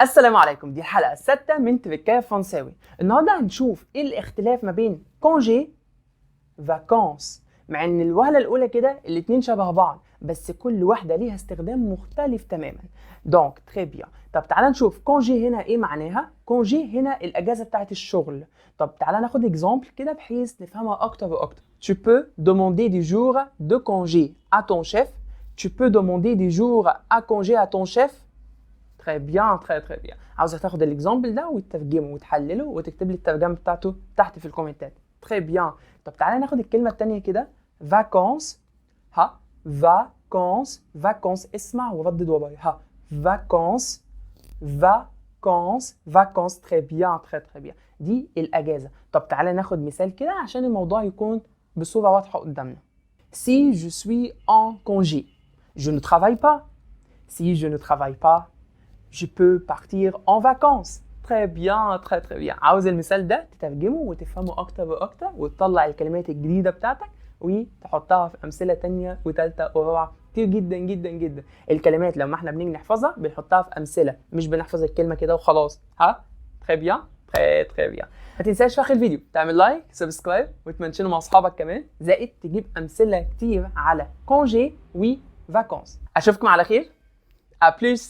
السلام عليكم. دي الحلقة السادسة من تركيا فرنساوي. النهاردة هنشوف ايه الاختلاف ما بين كونجي فاكانس، مع ان الوهلة الاولى كده الاتنين شبه بعض بس كل واحدة ليها استخدام مختلف تماما. دونك تري بيان. طب تعالى نشوف كونجي هنا ايه معناها. كونجي هنا الاجازة بتاعت الشغل. طب تعالى ناخد اكزامبل كده بحيث نفهمها اكتر واكتر. Tu peux demander des jours de congé à ton chef. Tu peux demander des jours à congé à ton chef. تري بيان تري بيان. عاوزك تاخد الاكزامبل ده وتترجمه وتحلله وتكتب لي الترجمه بتاعته تحت في الكومنتات. تري بيان. طب تعالى ناخد الكلمه الثانيه كده. فاكونس. ها فاكونس فاكونس. اسمع وردد ورايا. ها فاكونس فاكونس فاكونس. تري بيان تري بيان. دي الاجازه. طب تعالى ناخد مثال كده عشان الموضوع يكون بصوره واضحه قدامنا. Si je suis en congé, je ne travaille pas. Si je ne travaille pas, je peux partir en vacances. Très bien très bien. عاوز المثال ده تترجمه وتفهمه اكتر واكتر وتطلع الكلمات الجديده بتاعتك وتحطها في امثله تانية وثالثه ورابعه كتير جدا جدا جدا. الكلمات لما احنا بنيجي نحفظها بنحطها في امثله، مش بنحفظ الكلمه كده وخلاص. ها très bien très bien. ما تنساش في اخر الفيديو تعمل لايك سبسكرايب وتمنشنه مع اصحابك كمان، زائد تجيب امثله كتير على كونجي و فاكونس. اشوفكم على خير. À plus.